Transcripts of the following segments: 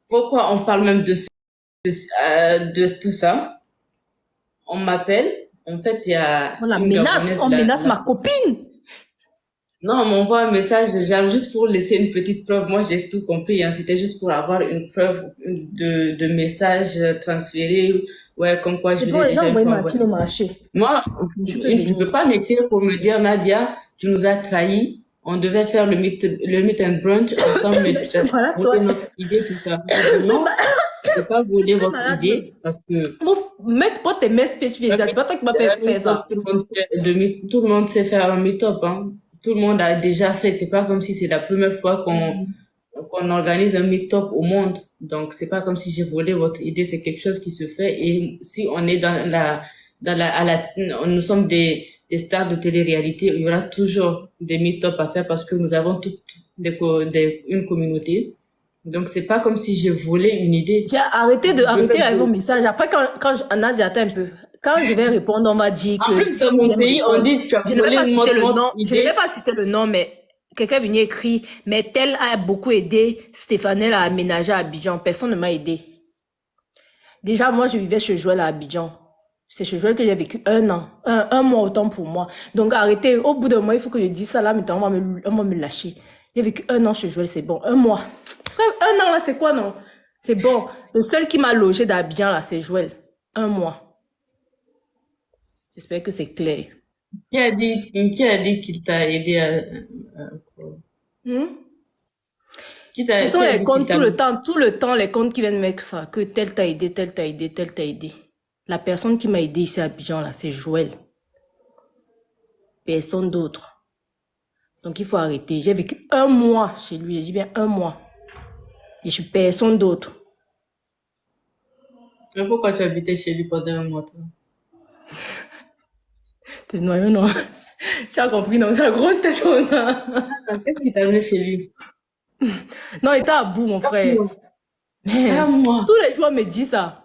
pourquoi on parle même de tout ça? On m'appelle. En fait, il y a une On Gabonaise là. menace ma copine. Non, on m'envoie un message, genre juste pour laisser une petite preuve. Moi, j'ai tout compris, hein. C'était juste pour avoir une preuve de message transféré. Ouais, comme quoi C'est je bon, l'ai les gens déjà une envoient fois envoyé. Martine au marché. Moi, Tu peux tu venir. peux pas m'écrire pour me dire, Nadia, tu nous as trahis. On devait faire le meet and brunch ensemble, mais Mais tu tu es as malade, toi. volé notre idée, tout ça. Je dis Tu es, non, j'ai pas volé tu es votre malade, même. idée parce que Bon, mec, pour tes messes, tu fais ça. C'est pas toi qui m'as fait un faire meet-up, ça. tout le monde sait faire un meet-up, hein. Tout le monde a déjà fait. C'est pas comme si c'est la première fois qu'on organise un meet-up au monde. Donc, c'est pas comme si j'ai volé votre idée. C'est quelque chose qui se fait. Et si on est nous sommes des stars de télé-réalité, il y aura toujours des meet-up à faire parce que nous avons toutes une communauté. Donc, c'est pas comme si j'ai volé une idée. J'ai arrêté de Vous arrêter avec vos devez- messages. Après, Anna, j'attends un peu. Quand je vais répondre, on va dire En que plus, dans mon j'aime pays, on répondre. dit tu as Je ne vais volé pas citer le notre nom. Je ne vais idée. pas citer le nom, mais quelqu'un est venu écrire. Mais tel a beaucoup aidé Stéphane à aménager à Abidjan. Personne ne m'a aidé. Déjà, moi, je vivais chez Joël à Abidjan. C'est chez Joël que j'ai vécu un an. Un mois autant pour moi. Donc, arrêtez. Au bout d'un mois, il faut que je dise ça là. Maintenant, on va me lâcher. J'ai vécu un an chez Joël, c'est bon. Un mois. Bref, un an là, c'est quoi, non? C'est bon. Le seul qui m'a logé d'Abidjan là, c'est Joël. Un mois. J'espère que c'est clair. Qui a dit qu'il t'a aidé Hmm? Ce sont qui a les dit qu'il comptes t'a, tout le temps, les comptes qui viennent mettre ça, que tel t'a aidé, tel t'a aidé, tel t'a aidé. La personne qui m'a aidé ici à Abidjan là, c'est Joël. Personne d'autre. Donc, il faut arrêter. J'ai vécu un mois chez lui. J'ai dit bien un mois. Et je suis personne d'autre. mais pourquoi tu habitais chez lui pendant un mois, toi? T'es noyau, non? Tu as compris, non? C'est la grosse tête, on a. Qu'est-ce qui t'a amené chez lui? Non, il était à bout, mon Un frère. mois. Mais Un mois. tous les jours, on me dit ça.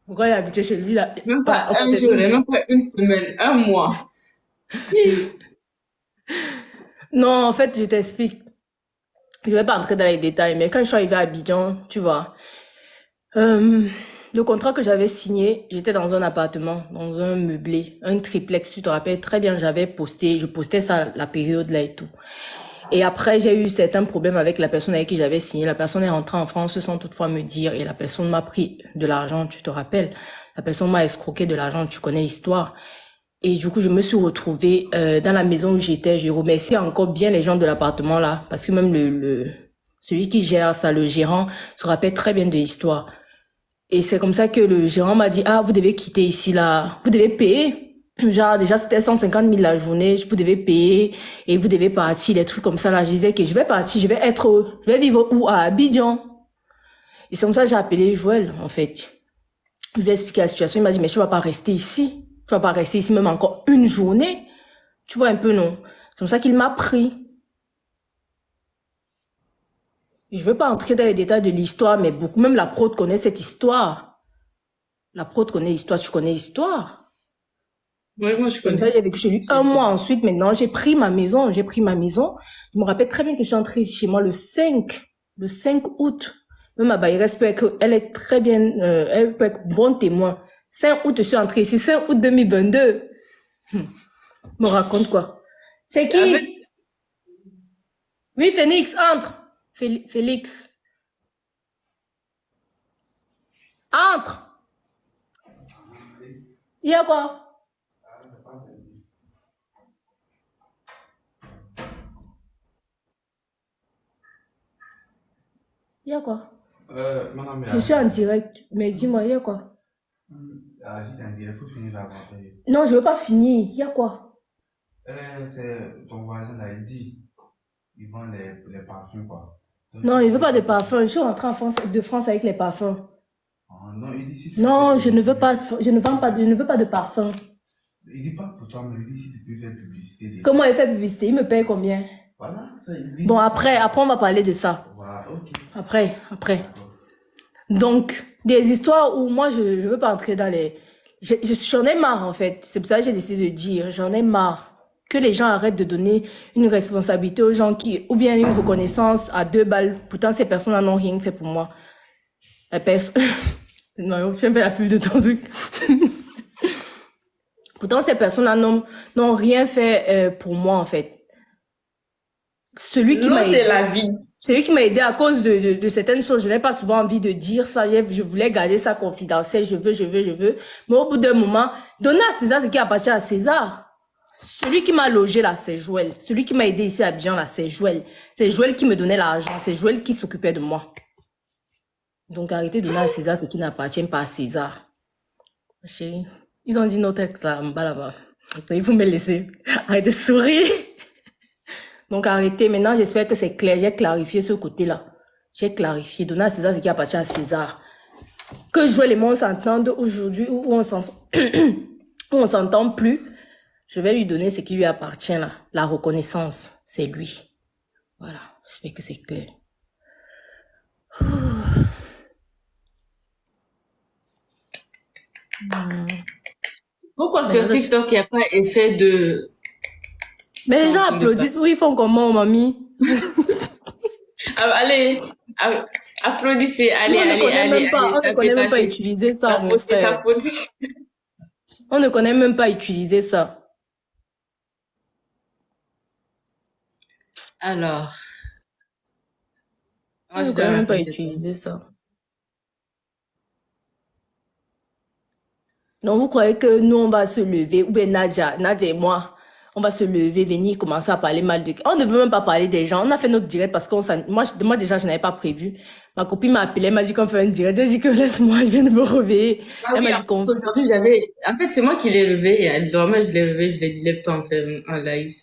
Pourquoi il a habité chez lui, là? Même pas À un côté de jour, et nous. même pas une semaine. Un mois. Hi. Non, en fait, je t'explique. Je vais pas entrer dans les détails, mais quand je suis arrivée à Abidjan, tu vois, euh, le contrat que j'avais signé, j'étais dans un appartement, dans un meublé, un triplex, tu te rappelles très bien, je postais ça la période là et tout. Et après, j'ai eu certains problèmes avec la personne avec qui j'avais signé. La personne est rentrée en France sans toutefois me dire, et la personne m'a pris de l'argent, tu te rappelles. La personne m'a escroqué de l'argent, tu connais l'histoire. Et du coup, je me suis retrouvée dans la maison où j'étais. Je remercie encore bien les gens de l'appartement là, parce que même celui qui gère ça, le gérant, se rappelle très bien de l'histoire. Et c'est comme ça que le gérant m'a dit, ah, vous devez quitter ici là, vous devez payer. Genre, déjà, c'était 150 000 la journée, vous devez payer et vous devez partir, des trucs comme ça là. Je disais que je vais partir, je vais vivre où? À Abidjan. Et c'est comme ça que j'ai appelé Joël, en fait. Je lui ai expliqué la situation. Il m'a dit, mais tu vas pas rester ici. Tu vas pas rester ici même encore une journée. Tu vois un peu, non? C'est comme ça qu'il m'a pris. Je veux pas entrer dans les détails de l'histoire, mais beaucoup, même la prod connaît cette histoire. La prod connaît l'histoire, tu connais l'histoire. Oui, moi, je C'est comme ça connais. que j'ai vécu chez lui un mois ensuite. Maintenant, j'ai pris ma maison. J'ai pris ma maison. Je me rappelle très bien que je suis entrée chez moi le 5 août. Même ma bailleuse peut être, elle est très bien, elle peut être bon témoin. 5 août, je suis entrée ici. 5 août 2022. Me raconte quoi? C'est Avec, qui? Oui, Phoenix, entre. Félix, entre. Il y a quoi? Il y a quoi? Madame, Je suis en direct, mais dis-moi, il y a quoi? agite un direct, il faut finir la bataille. Non, je veux pas finir. Il y a quoi? C'est ton voisin là, il dit, il vend les parfums quoi. Donc, Non, si il tu veut veux pas de faire. parfum. Je suis rentrée en France, de France avec les parfums. Ah, non, il dit si tu peux faire Non, je ne veux publicité. pas, je ne vends pas, je ne veux pas de parfum. Il dit pas pour toi, mais il dit si tu peux faire publicité Comment dessus. il fait publicité? Il me paye combien? Voilà, ça, il dit Bon, ça. après, on va parler de ça. Voilà, ok. Après. D'accord. Donc, des histoires où moi, je veux pas entrer dans les... J'en ai marre, en fait. C'est pour ça que j'ai décidé de dire, j'en ai marre. Que les gens arrêtent de donner une responsabilité aux gens qui, ou bien une reconnaissance à 2 balles. Pourtant, ces personnes n'ont rien fait pour moi. La personne... Non, je fais la pub de ton truc. Pourtant, ces personnes-là n'ont rien fait pour moi, en fait. Celui qui Non, m'a c'est aidé, la vie. celui qui m'a aidé à cause de certaines choses, je n'ai pas souvent envie de dire ça. Je voulais garder ça confidentiel. Je veux. Mais au bout d'un moment, donner à César ce qui appartient à César. Celui qui m'a logé là, c'est Joël. Celui qui m'a aidé ici à Abidjan là, c'est Joël. C'est Joël qui me donnait l'argent. C'est Joël qui s'occupait de moi. Donc arrêtez de donner à César ce qui n'appartient pas à César. Chérie, ils ont dit nos textes là, en bas là-bas. Donc, il faut me laisser. Arrêtez de sourire. Donc arrêtez. Maintenant, j'espère que c'est clair. J'ai clarifié ce côté-là. J'ai clarifié. Donner à César ce qui appartient à César. Que Joël et moi on s'entende aujourd'hui où on s'entend plus. Je vais lui donner ce qui lui appartient là. La reconnaissance, c'est lui. Voilà, j'espère que c'est clair. Pourquoi sur TikTok, il n'y a pas effet de... Mais les gens Non, de pas. applaudissent. Oui, ils font comment, mamie? Ah, allez, applaudissez, allez, Nous, on ne allez, connaît allez, même pas, allez, on ne connaît même pas tapez, utiliser ça, mon tapotez, frère. tapotez. On ne connaît même pas utiliser ça. Alors, On moi, ne je dois connaît même pas raconter ça. utiliser ça. Donc, vous croyez que nous, on va se lever, ou bien Nadia et moi, on va se lever, venir commencer à parler mal de... On ne veut même pas parler des gens. On a fait notre direct parce qu'on moi déjà, je n'avais pas prévu. Ma copine m'a appelé, elle m'a dit qu'on fait un direct. J'ai dit que laisse-moi, elle vient de me réveiller. Ah Elle oui, m'a en dit qu'on... fait, aujourd'hui, en fait, c'est moi qui l'ai levé. Elle dormait, je l'ai levé, je l'ai dit, lève-toi, on fait un live.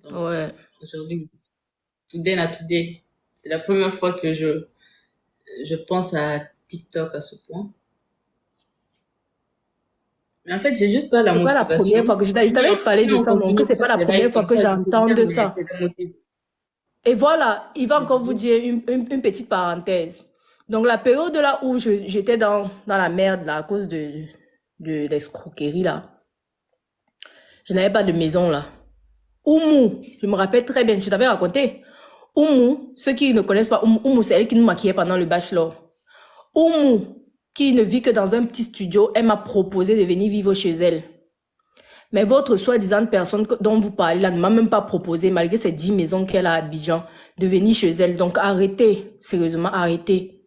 Donc, Ouais. aujourd'hui, today na today. C'est la première fois que je pense à TikTok à ce point. Mais en fait, j'ai juste pas la C'est pas la motivation. première fois que je t'avais parlé de Si on ça, non, que continue c'est à pas la faire des première lives fois comme que ça, je j'entends vais de me ça. laisser motiver. Et voilà, il va encore vous dire une petite parenthèse. Donc, la période là où j'étais dans la merde, là, à cause de l'escroquerie, là, je n'avais pas de maison, là. Oumou, je me rappelle très bien, je t'avais raconté. Oumou, ceux qui ne connaissent pas Oumou, c'est elle qui nous maquillait pendant le bachelor. Oumou, qui ne vit que dans un petit studio, elle m'a proposé de venir vivre chez elle. Mais votre soi-disant personne dont vous parlez là ne m'a même pas proposé, malgré ces 10 maisons qu'elle a à Abidjan, de venir chez elle. Donc arrêtez, sérieusement, arrêtez.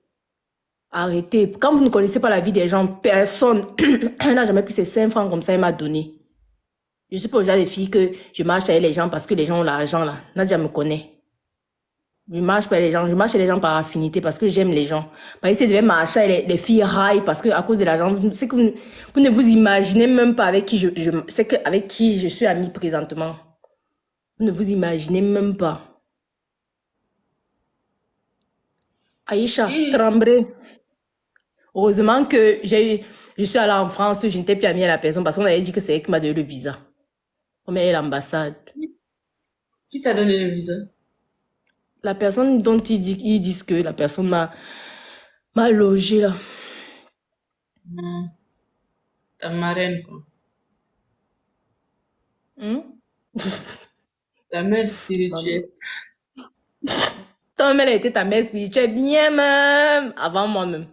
Arrêtez. Quand vous ne connaissez pas la vie des gens, personne elle n'a jamais pris ses 5 francs comme ça, elle m'a donné. Je suis pas au genre de fille que je marche avec les gens parce que les gens ont l'argent là. Nadia me connaît. Je marche pas les gens, je marche chez les gens par affinité parce que j'aime les gens. Mais si je devais marcher avec les filles raillent parce que à cause de l'argent, c'est que vous ne vous imaginez même pas avec qui c'est que avec qui je suis amie présentement. Vous ne vous imaginez même pas. Aïcha, Et Tremblay. Heureusement que je suis allée en France, je n'étais plus amie à la personne parce qu'on avait dit que c'est elle qui m'a donné le visa. On est à l'ambassade. qui t'a donné le visa? La personne dont ils disent que la personne m'a logé là. Hmm, ta marraine, quoi. Hmm? Ta mère spirituelle. Toi-même, elle a été ta mère spirituelle, bien même, avant moi-même.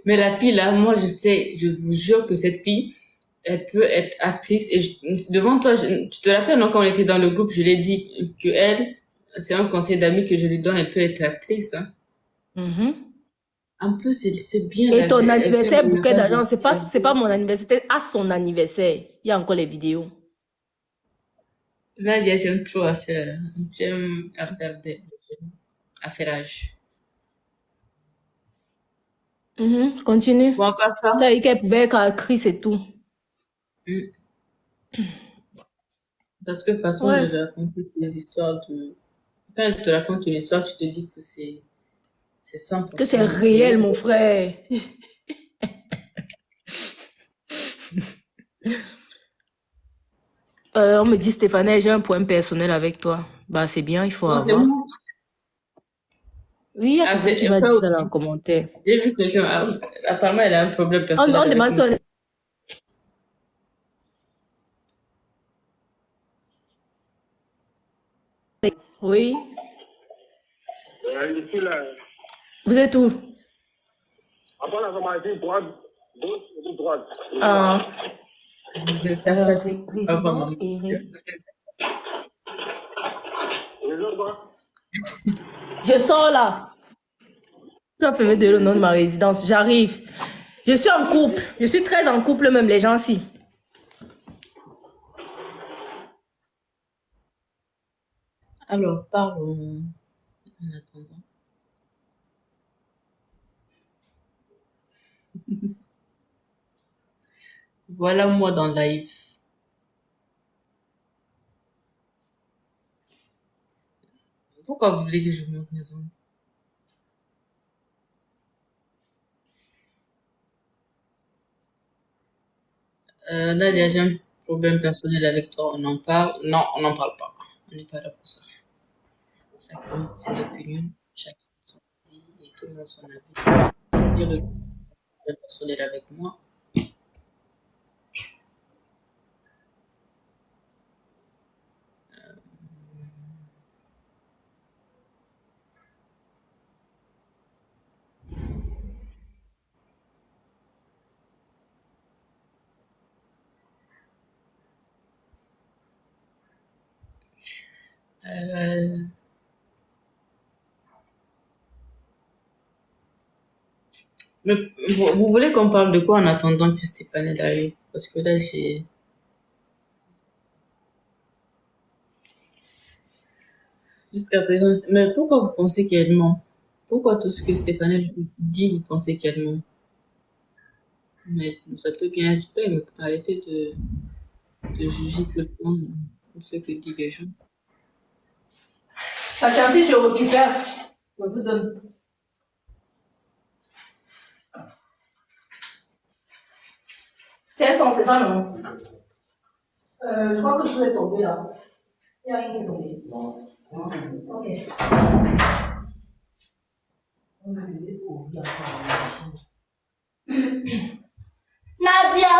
Mais la fille là, moi je sais, je vous jure que cette fille, elle peut être actrice. Et devant toi, tu te rappelles, non, quand on était dans le groupe, je l'ai dit que elle, c'est un conseil d'amis que je lui donne, elle peut être actrice. Hein. Mhm. En plus, elle sait bien Et ton elle fait anniversaire, le bouquet lavage d'argent, de c'est pas cerveau. mon anniversaire, c'était à son anniversaire. Il y a encore les vidéos. Nadia, j'aime trop à faire. J'aime à faire des affairages. Mhm. Continue. Bon, à part ça, Ça dit qu'elle pouvait être actrice et tout. hmm, parce que de toute façon, je Ouais. te raconte des histoires de... Quand elle te raconte une histoire, tu te dis que c'est Que 100% c'est réel, réel. mon frère. On me dit, Stéphanie, j'ai un point personnel avec toi. Bah, c'est bien, il faut Non, c'est avoir. moi. Oui, il y a Ah, quelqu'un qui c'est va ça dire ça aussi. dans le commentaire. J'ai vu quelqu'un, apparemment, elle a un problème On personnel avec demande une... si on est... Oui. Je suis là. Vous êtes où? Après la formation, droite, gauche ou droite. Ah, De faire facile. Pas vraiment. résidence Eré. Les autres, quoi? Je sors là. Tu vas faire le nom de ma résidence. J'arrive. Je suis en couple. Je suis très en couple même, les gens-ci. Alors, parlons en attendant. Voilà moi dans live. Pourquoi vous voulez que je vous montre mes ongles? Nadia, j'ai un problème personnel avec toi. On en parle? Non, on n'en parle pas. On n'est pas là pour ça. Chacun ses opinions, chacun son avis et tout le monde son avis. Dire le problème personnel avec moi. Euh, mais vous voulez qu'on parle de quoi en attendant que Stéphane arrive? Parce que là, j'ai... Jusqu'à présent... Mais pourquoi vous pensez qu'elle ment? Pourquoi tout ce que Stéphane dit, vous pensez qu'elle ment? Mais ça peut bien être vrai, mais arrêtez de juger tout le temps de ce que disent les gens. Patientez, je récupère. Je vous donne. C'est ça, non? Je crois que je vais tomber là. Il y a rien qui est tombé. Ok. Nadia!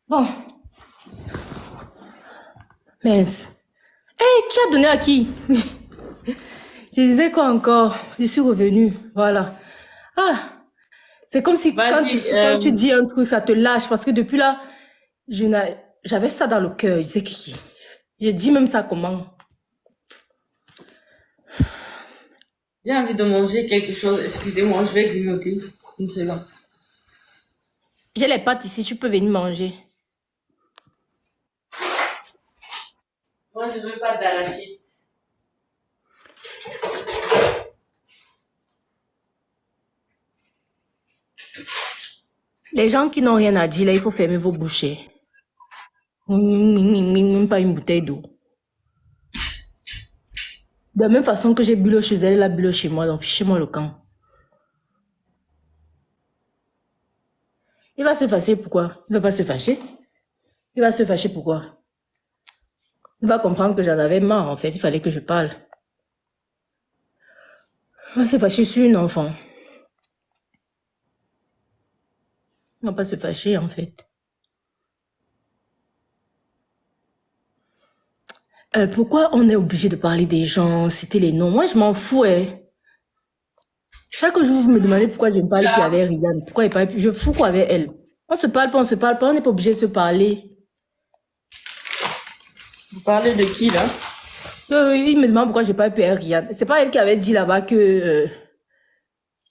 Bon. Mince. Hey, tu as donné à qui? Je disais quoi encore? Je suis revenue. Voilà. Ah, c'est comme si quand tu dis un truc, ça te lâche. Parce que depuis là, j'avais ça dans le cœur. Je disais que je dis même ça comment? J'ai envie de manger quelque chose. Excusez-moi, je vais grignoter. Une seconde. J'ai les pâtes ici, tu peux venir manger. Moi, je veux pas d'arachide. Les gens qui n'ont rien à dire, là, il faut fermer vos bouchées. Même pas une bouteille d'eau. De la même façon que j'ai bu l'eau chez elle, elle a bu l'eau chez moi, donc fichez-moi le camp. Il va se fâcher pourquoi? Il va pas se fâcher. Il va se fâcher pourquoi? Il va comprendre que j'en avais marre, en fait. Il fallait que je parle. Il va se fâcher sur une enfant. Il va pas se fâcher, en fait. Pourquoi on est obligé de parler des gens, citer les noms? Moi, je m'en fous, hein. Chaque jour, vous me demandez pourquoi je ne parle plus avec Rianne. Pourquoi il parle plus? Je fous quoi avec elle? On se parle pas, on se parle pas. On n'est pas obligé de se parler. Vous parlez de qui, là? Il me demande pourquoi je parle plus avec Rianne. C'est pas elle qui avait dit là-bas que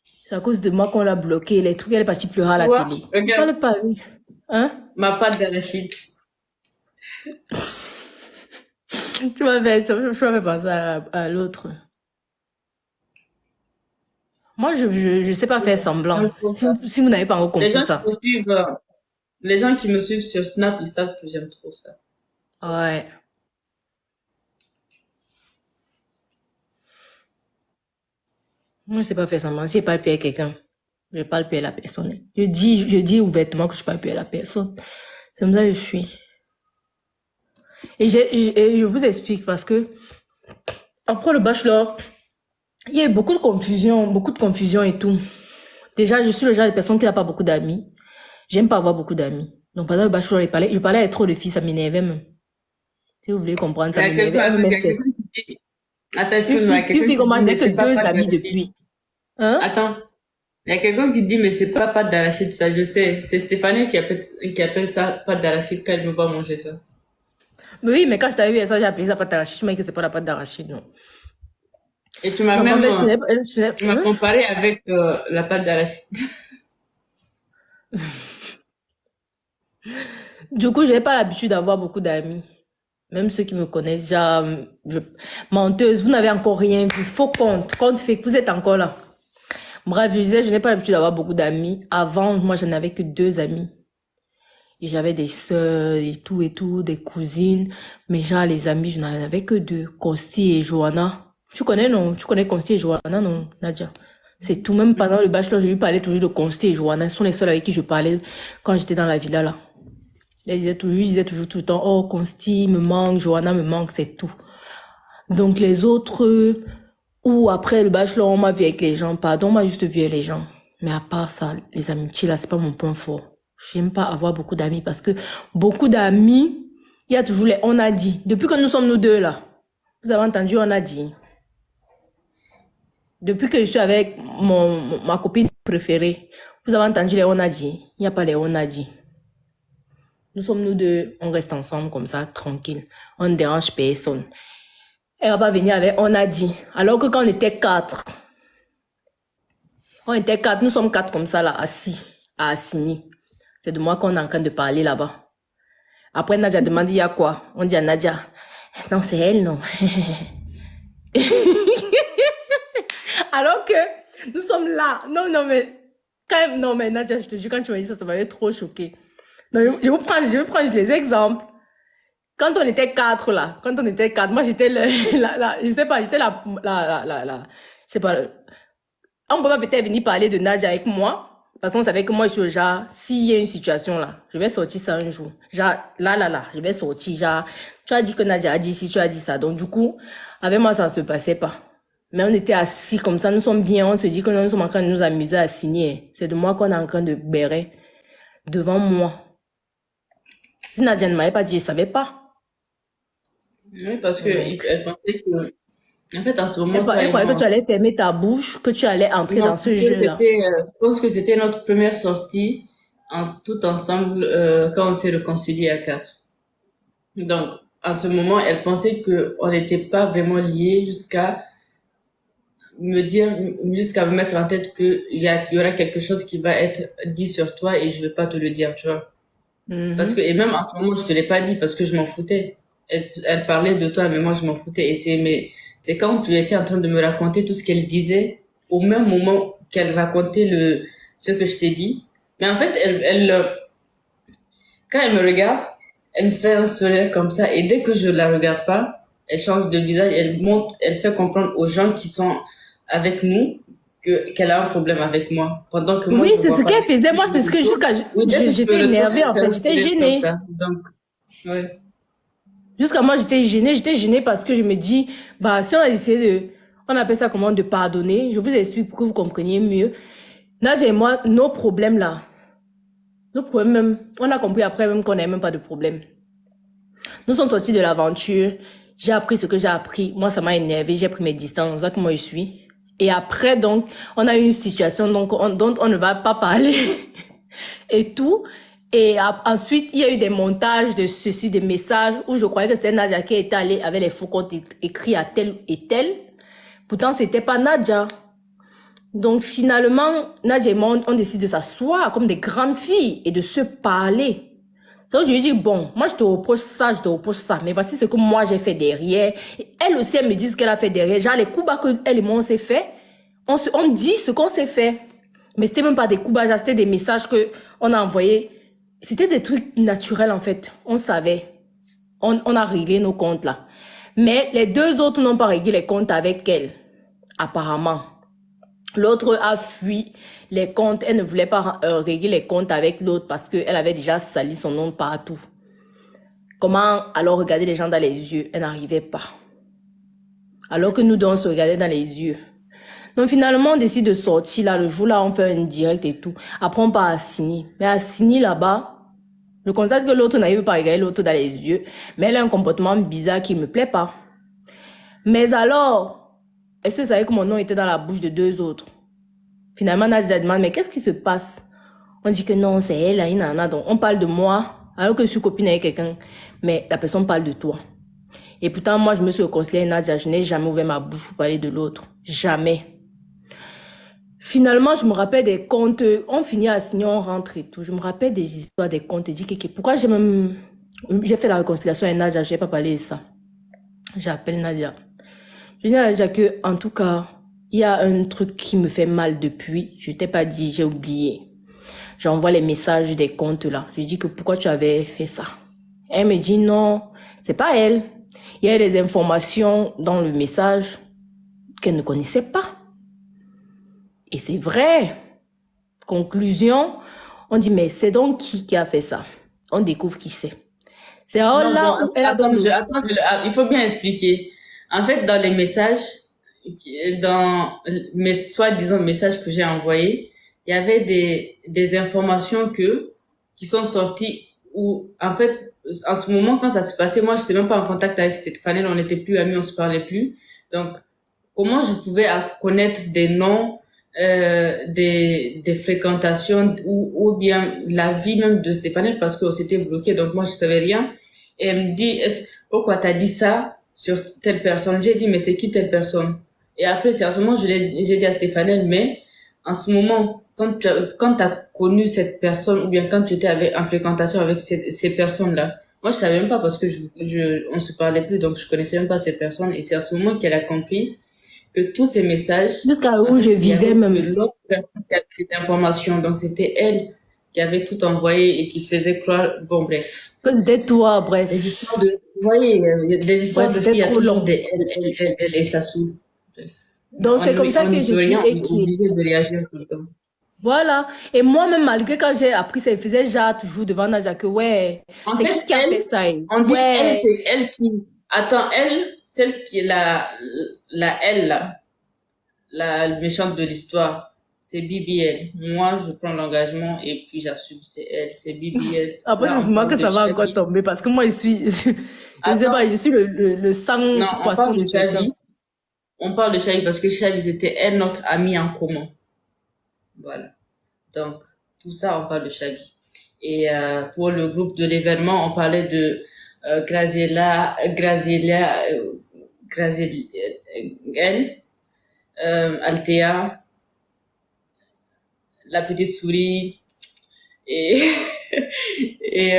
c'est à cause de moi qu'on l'a bloqué. Les trucs, elle est partie pleurer à la Quoi? télé. Regarde. On parle pas, oui. Hein? Ma pâte d'arachide. Tu m'avais pensé à l'autre. Moi, je sais pas faire semblant. Si vous n'avez pas encore Les compris gens ça. qui me suivent, les gens qui me suivent sur Snap, ils savent que j'aime trop ça. Ouais. Moi, je sais pas faire semblant. Si je parle plus à quelqu'un, je parle plus à la personne. Je dis ouvertement que je parle plus à la personne. C'est comme ça que je suis. Et je vous explique parce que après le bachelor, il y a eu beaucoup de confusion et tout. Déjà, je suis le genre de personne qui n'a pas beaucoup d'amis. J'aime pas avoir beaucoup d'amis. Donc pendant le bachelor, je parlais à trop de filles, ça m'énervait même. Si vous voulez comprendre, Il y ça a m'énervait. quelqu'un, Elle me attends, il met y a quelqu'un qui dit, attends, une excuse-moi, il y a fille, une quelqu'un fille qui comme moi, je dit, n'ai mais que c'est pas deux Pat amis d'Arachide. depuis. Hein? Attends, il y a quelqu'un qui dit, mais c'est pas pâte d'arachide, ça, je sais. C'est Stéphanie qui appelle ça pâte d'arachide quand elle me voit manger ça. Mais oui, mais quand je t'avais vu ça, j'ai appelé ça pâte d'arachide. Je me dis que c'est pas la pâte d'arachide, non. Et tu m'as Donc, en même, fait, tu m'as hein? comparé avec la pâte d'arachide. Du coup, je n'ai pas l'habitude d'avoir beaucoup d'amis. Même ceux qui me connaissent, déjà, menteuse, vous n'avez encore rien vu. Faux compte fake, vous êtes encore là. Bref, je disais, je n'ai pas l'habitude d'avoir beaucoup d'amis. Avant, moi, je n'avais que 2 amis. Et j'avais des sœurs et tout, des cousines. Mais genre, les amis, je n'en avais que 2. Consti et Johanna. Tu connais, non? Tu connais Consti et Johanna, non, Nadia? C'est tout. Même pendant le bachelor, je lui parlais toujours de Consti et Johanna. Ce sont les seuls avec qui je parlais quand j'étais dans la villa, là. Je disais toujours tout le temps, oh, Consti me manque, Johanna me manque, c'est tout. Donc, les autres, ou après le bachelor, on m'a vu avec les gens. Pardon, on m'a juste vu avec les gens. Mais à part ça, les amitiés, là, c'est pas mon point fort. J'aime pas avoir beaucoup d'amis parce que beaucoup d'amis, il y a toujours les on a dit. Depuis que nous sommes nous deux là, vous avez entendu on a dit. Depuis que je suis avec ma copine préférée, vous avez entendu les on a dit. Il n'y a pas les on a dit. Nous sommes nous deux, on reste ensemble comme ça, tranquille. On ne dérange personne. Elle va pas venir avec on a dit. Alors que quand on était 4, nous sommes 4 comme ça là, assis, à Assigny. C'est de moi qu'on est en train de parler là-bas. Après, Nadia demande, il y a quoi? On dit à Nadia, non, c'est elle, non. Alors que nous sommes là. Non, mais, quand même, non, mais Nadia, je te jure, quand tu m'as dit ça, ça m'avait trop choqué. Donc, je vais prendre les exemples. Quand on était 4 là, moi j'étais je sais pas, j'étais je sais pas, on peut pas peut-être venir parler de Nadia avec moi. Parce qu'on savait que moi, je suis genre, s'il y a une situation là, je vais sortir ça un jour. Genre, là, je vais sortir. Genre, tu as dit que Nadia a dit si tu as dit ça. Donc, du coup, avec moi, ça ne se passait pas. Mais on était assis comme ça, nous sommes bien, on se dit que nous sommes en train de nous amuser à signer. C'est de moi qu'on est en train de bérer devant moi. Si Nadia ne m'avait pas dit, je ne savais pas. Oui, parce que elle pensait que, en fait, en ce moment, Elle croyait que tu allais fermer ta bouche, que tu allais entrer dans ce jeu-là. Je pense que c'était notre première sortie tout ensemble quand on s'est réconciliés à 4. Donc, à ce moment, elle pensait qu'on n'était pas vraiment liés jusqu'à me mettre en tête qu'il y aura quelque chose qui va être dit sur toi et je vais pas te le dire, tu vois. Parce que, et même en ce moment, je te l'ai pas dit parce que je m'en foutais. Elle parlait de toi, mais moi, je m'en foutais. Et c'est quand tu étais en train de me raconter tout ce qu'elle disait, au même moment qu'elle racontait ce que je t'ai dit. Mais en fait, quand elle me regarde, elle me fait un sourire comme ça. Et dès que je la regarde pas, elle change de visage, elle fait comprendre aux gens qui sont avec nous qu'elle a un problème avec moi. Pendant que moi, oui, c'est ce qu'elle faisait. Moi, c'est ce que j'étais énervée, en fait. J'étais gênée. Donc, ouais. Jusqu'à moi, j'étais gênée parce que je me dis, bah, si on a essayé on appelle ça comment, de pardonner, je vous explique pour que vous compreniez mieux. Nadia et moi, nos problèmes là, même, on a compris après même qu'on n'avait même pas de problème. Nous sommes sortis de l'aventure, j'ai appris ce que j'ai appris, moi ça m'a énervé, j'ai pris mes distances, c'est ça que moi je suis. Et après donc, on a eu une situation dont on ne va pas parler et tout. Et ensuite, il y a eu des montages de ceci, des messages où je croyais que c'était Nadia qui était allée avec les faux comptes écrits à tel et tel. Pourtant, c'était pas Nadia. Donc, finalement, Nadia et moi, on décide de s'asseoir comme des grandes filles et de se parler. Donc, je lui dis, bon, moi, je te reproche ça, mais voici ce que moi, j'ai fait derrière. Et elle aussi, elle me dit ce qu'elle a fait derrière. Genre, les coups bas que elle et moi, on s'est fait, on dit ce qu'on s'est fait. Mais c'était même pas des coups bas, c'était des messages que on a envoyés. C'était des trucs naturels, en fait. On savait. On a réglé nos comptes, là. Mais les 2 autres n'ont pas réglé les comptes avec elle. Apparemment. L'autre a fui les comptes. Elle ne voulait pas régler les comptes avec l'autre parce qu'elle avait déjà sali son nom partout. Comment alors regarder les gens dans les yeux? Elle n'arrivait pas. Alors que nous deux, on se regardait dans les yeux. Donc finalement, on décide de sortir là. Le jour là, on fait un direct et tout. Après, on part à Assigny. Mais à Assigny là-bas, Je constate que l'autre n'arrive pas à regarder l'autre dans les yeux, mais elle a un comportement bizarre qui me plaît pas. Mais alors, est-ce que vous savez que mon nom était dans la bouche de 2 autres? Finalement, Nadia demande, mais qu'est-ce qui se passe? On dit que non, c'est elle, il en a. Donc, on parle de moi, alors que je suis copine avec quelqu'un, mais la personne parle de toi. Et pourtant, moi, je me suis réconciliée avec Nadia, je n'ai jamais ouvert ma bouche pour parler de l'autre. Jamais. Finalement, je me rappelle des comptes, on finit à signer, on rentre et tout. Je me rappelle des histoires des comptes. Je dis, pourquoi j'ai fait la réconciliation avec Nadia, je n'ai pas parlé de ça. J'appelle Nadia. Je dis à Nadia que, en tout cas, il y a un truc qui me fait mal depuis. Je t'ai pas dit, j'ai oublié. J'envoie les messages des comptes là. Je dis que pourquoi tu avais fait ça. Elle me dit non, c'est pas elle. Il y a des informations dans le message qu'elle ne connaissait pas. Et c'est vrai. Conclusion, on dit mais c'est donc qui a fait ça? On découvre qui c'est. C'est là où elle a donné. Il faut bien expliquer. En fait, dans les messages, dans mes soi-disant messages que j'ai envoyés, il y avait des informations qui sont sorties où, en fait, en ce moment, quand ça se passait, moi, j'étais même pas en contact avec Stéphane, on n'était plus amis, on se parlait plus. Donc, comment je pouvais connaître des noms, des fréquentations ou bien la vie même de Stéphane parce qu'on s'était bloqué, donc moi, je savais rien. Et elle me dit, pourquoi t'as dit ça sur telle personne? J'ai dit, mais c'est qui telle personne? Et après, c'est à ce moment, j'ai dit à Stéphane, mais en ce moment, quand t'as connu cette personne, ou bien quand tu étais en fréquentation avec ces personnes-là, moi, je savais même pas parce que on se parlait plus, donc je connaissais même pas ces personnes. Et c'est à ce moment qu'elle a compris que tous ces messages, jusqu'à où je vivais même, l'autre personne qui avait les informations, donc c'était elle qui avait tout envoyé et qui faisait croire, bon, bref. que c'était toi, bref. Les histoires vous voyez, des histoires de filles, il y a toujours des elle et ça saoule. Donc, c'est comme ça que je dis et qui. Obligé de réagir tout le temps. Voilà. Et moi-même, malgré quand j'ai appris ça, il faisait genre toujours devant Nadia que ouais, c'est qui a fait ça? On dit elle, c'est elle qui. Attends, elle, celle qui est elle là, la méchante de l'histoire. C'est BBL. Moi, je prends l'engagement et puis j'assume, c'est elle, c'est BBL. Après, c'est moi que ça va encore tomber parce que moi, je suis le sang poisson de quelqu'un. On parle de Chavi parce que Chavi, c'était elle, notre amie en commun. Voilà. Donc, tout ça, on parle de Chavi. Et pour le groupe de l'événement, on parlait de Graziella, Althea, la petite souris et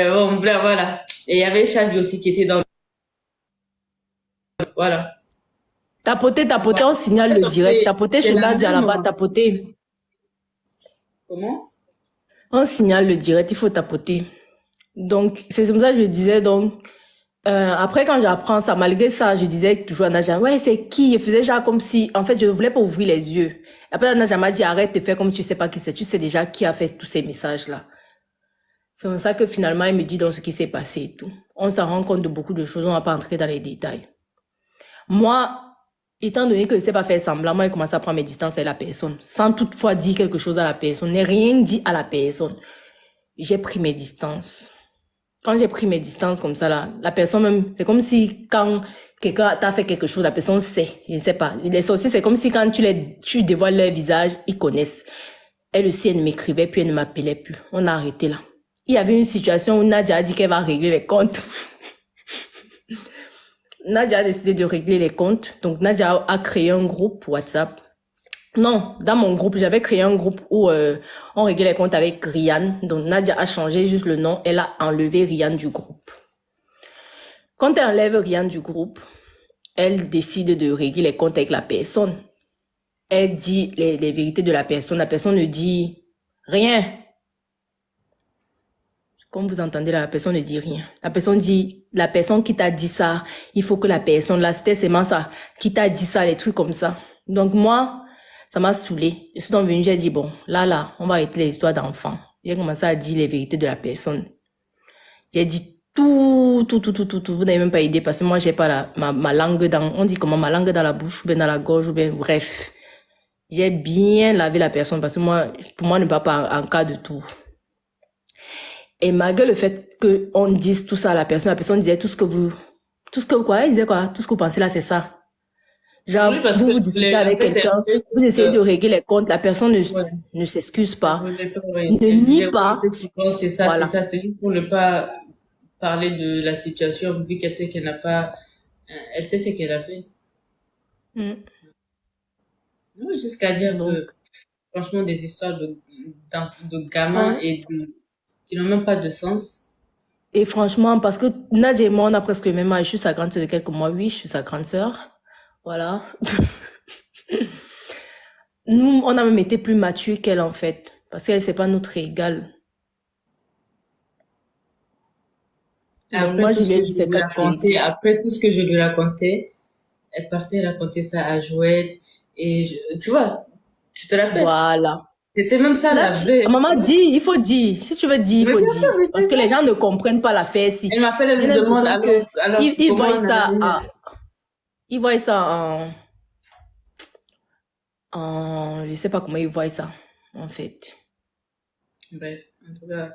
bon, voilà. Et il y avait Chavi aussi qui était dans voilà. Tapoter, on signale le direct. Tapoter chez Nadia là-bas, tapoter. Comment? On signale le direct, il faut tapoter. Donc, c'est comme ça que je disais, donc, après quand j'apprends ça, malgré ça, je disais toujours à Nadia, ouais, c'est qui? Je faisais genre comme si, en fait, je voulais pas ouvrir les yeux. Après, Nadia m'a dit, arrête de faire comme tu sais pas qui c'est, tu sais déjà qui a fait tous ces messages-là. C'est comme ça que finalement, il me dit donc ce qui s'est passé et tout. On s'en rend compte de beaucoup de choses, on va pas entrer dans les détails. Moi, étant donné que je ne sais pas faire semblant, moi, j'ai commencé à prendre mes distances avec la personne, sans toutefois dire quelque chose à la personne, n'ai rien dit à la personne. J'ai pris mes distances. Quand j'ai pris mes distances comme ça, là, la personne même, c'est comme si quand quelqu'un t'a fait quelque chose, la personne sait, je ne sais pas. Les sorciers, c'est comme si quand tu dévoiles leur visage, ils connaissent. Elle aussi, elle ne m'écrivait plus, elle ne m'appelait plus. On a arrêté là. Il y avait une situation où Nadia a dit qu'elle va régler les comptes. Nadia a décidé de régler les comptes. Donc, Nadia a créé un groupe WhatsApp. Non, dans mon groupe, j'avais créé un groupe où on réglait les comptes avec Rian. Donc, Nadia a changé juste le nom. Elle a enlevé Rian du groupe. Quand elle enlève Rian du groupe, elle décide de régler les comptes avec la personne. Elle dit les vérités de la personne. La personne ne dit rien. Comme vous entendez là, la personne ne dit rien. La personne dit, la personne qui t'a dit ça, il faut que la personne, là, c'était seulement ça, qui t'a dit ça, les trucs comme ça. Donc moi, ça m'a saoulée. Je suis donc venue, j'ai dit, bon, là, on va arrêter les histoires d'enfants. J'ai commencé à dire les vérités de la personne. J'ai dit tout. Vous n'avez même pas idée parce que moi, j'ai pas ma langue dans, on dit comment, ma langue dans la bouche, ou bien dans la gorge, ou bien, bref. J'ai bien lavé la personne parce que moi, pour moi, ne pas en cas de tout. Et malgré le fait qu'on dise tout ça à la personne disait tout ce que vous quoi, elle disait quoi, tout ce que vous pensez là, c'est ça. Oui, Genre, parce que vous discutez en avec fait, quelqu'un, elle, vous essayez de régler les comptes, la personne ouais, ne s'excuse elle pas, voulait pas, ouais. ne Elle nie disait, oui, pas, ce que tu penses, c'est voilà. ça, c'est juste pour ne pas parler de la situation, vu qu'elle sait qu'elle n'a pas, elle sait ce qu'elle a fait. Mm. Oui, jusqu'à dire Donc, que, franchement, des histoires de gamins fran- qui n'ont même pas de sens. et franchement, parce que Nadia et moi, on a presque le même âge, je suis sa grande sœur de quelques mois, oui, je suis sa grande sœur. Voilà. Nous, on a même été plus matures qu'elle, en fait, parce qu'elle, c'est pas notre égale. Donc, Après moi, tout je ce lui ai que dit je ses lui quatre racontais, vérités. après tout ce que je lui racontais, elle partait raconter ça à Joël. Et tu vois, tu te rappelles, Voilà. c'était même ça Là, la vraie. maman dit, il faut dire. Si tu veux dire, il Mais faut bien sûr, dire. mais Parce c'est que ça. les gens ne comprennent pas l'affaire si. Elle m'appelle, J'ai elle me demande l'impression que alors ils comment voient on a. ça ils voient ça je sais pas comment ils voient ça, en fait. Bref, en tout cas,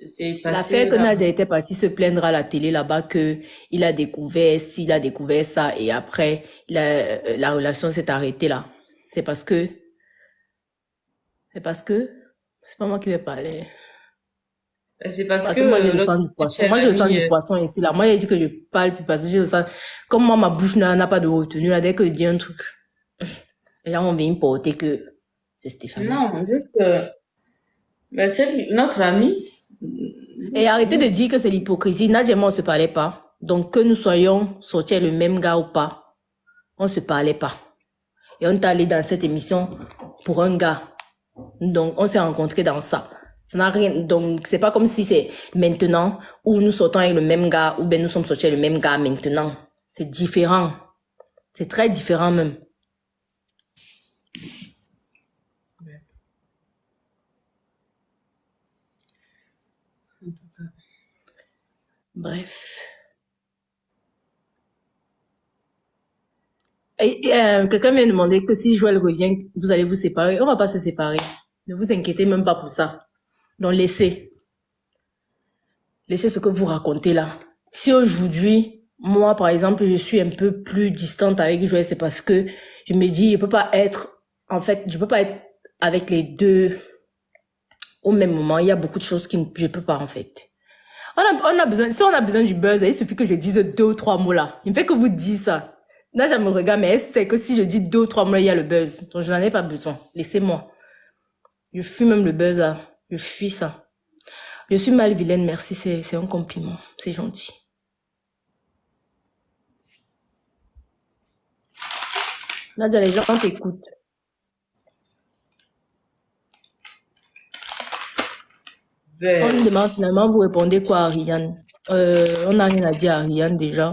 c'est L'affaire passé que là. Nadia était partie se plaindre à la télé là-bas que il a découvert, s'il a découvert ça et après, la relation s'est arrêtée là. C'est parce que, c'est parce que, c'est pas moi qui vais parler. C'est parce Parce que que moi, j'ai le notre sang du poisson. chère Moi, j'ai le sang amie, du poisson ici, là. Moi, j'ai dit que je parle plus parce que j'ai le sang. Comme moi, ma bouche n'a pas de retenue, là. Dès que je dis un truc, les gens vont venir porter que c'est Stéphanie. non, juste, notre amie, Et arrêtez de dire que c'est l'hypocrisie. Nadia et moi, on se parlait pas. Donc, que nous soyons sortis avec le même gars ou pas, on se parlait pas. Et on est allé dans cette émission pour un gars. Donc, on s'est rencontrés dans ça. Ça n'a rien, donc, c'est pas comme si c'est maintenant où nous sortons avec le même gars ou bien nous sommes sortis avec le même gars maintenant. C'est différent. C'est très différent même. en tout cas. Bref. Et, quelqu'un m'a demandé que si Joël revient, vous allez vous séparer. On va pas se séparer. Ne vous inquiétez même pas pour ça. Donc, laissez. Laissez ce que vous racontez là. Si aujourd'hui, moi, par exemple, je suis un peu plus distante avec Joël, c'est parce que je me dis, je peux pas être, en fait, je peux pas être avec les deux au même moment. Il y a beaucoup de choses je peux pas, en fait. On a besoin, si on a besoin du buzz, il suffit que je dise 2 ou 3 mots là. Il me fait que vous dites ça. Là, je me regarde, mais elle sait que si je dis 2 ou 3 mots, il y a le buzz. Donc, je n'en ai pas besoin. Laissez-moi. Je fuis même le buzz là. Je fuis ça. Je suis mal vilaine, merci. C'est un compliment. C'est gentil. Là, les gens t'écoutent. On lui demande finalement, vous répondez quoi à Ariane? On n'a rien à dire à Ariane déjà.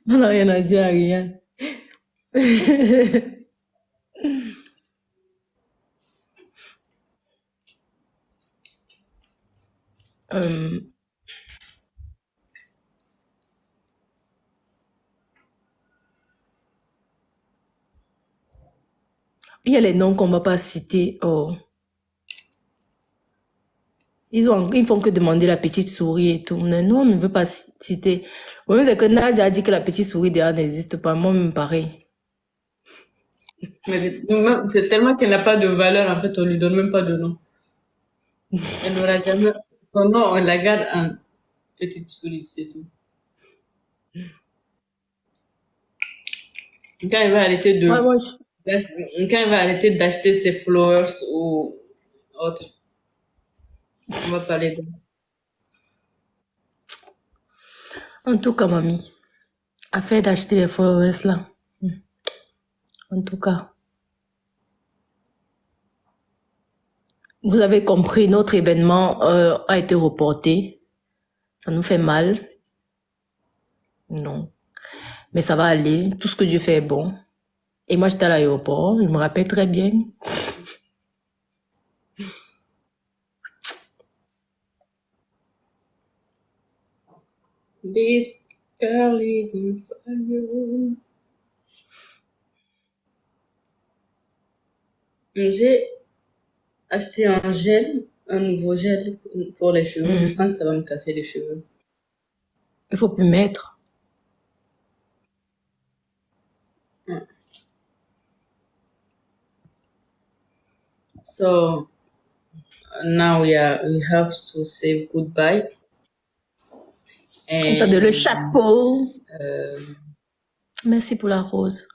On n'a rien à dire à Ariane. Euh, il y a les noms qu'on ne va pas citer. Oh. Ils font que demander la petite souris et tout. Mais nous, on ne veut pas citer. Le problème, c'est que Nadia a dit que la petite souris déjà n'existe pas. Moi-même, pareil. Mais c'est tellement qu'elle n'a pas de valeur, en fait, on lui donne même pas de nom. Elle n'aura jamais, son nom, on la garde en petite souris, c'est tout. Quand elle va arrêter Moi, de, moi, quand elle va arrêter d'acheter ses flowers ou autre, on va parler de. en tout cas, mamie, affaire d'acheter les followers là. En tout cas, vous avez compris, notre événement a été reporté. Ça nous fait mal. Non. Mais ça va aller. Tout ce que Dieu fait est bon. Et moi, j'étais à l'aéroport. Je me rappelle très bien. This girl is on fire. J'ai acheter un nouveau gel pour les cheveux. Je sens que ça va me casser les cheveux. Il faut plus mettre. So now we have to say goodbye. On t'a donné le chapeau. Euh, Merci pour la rose.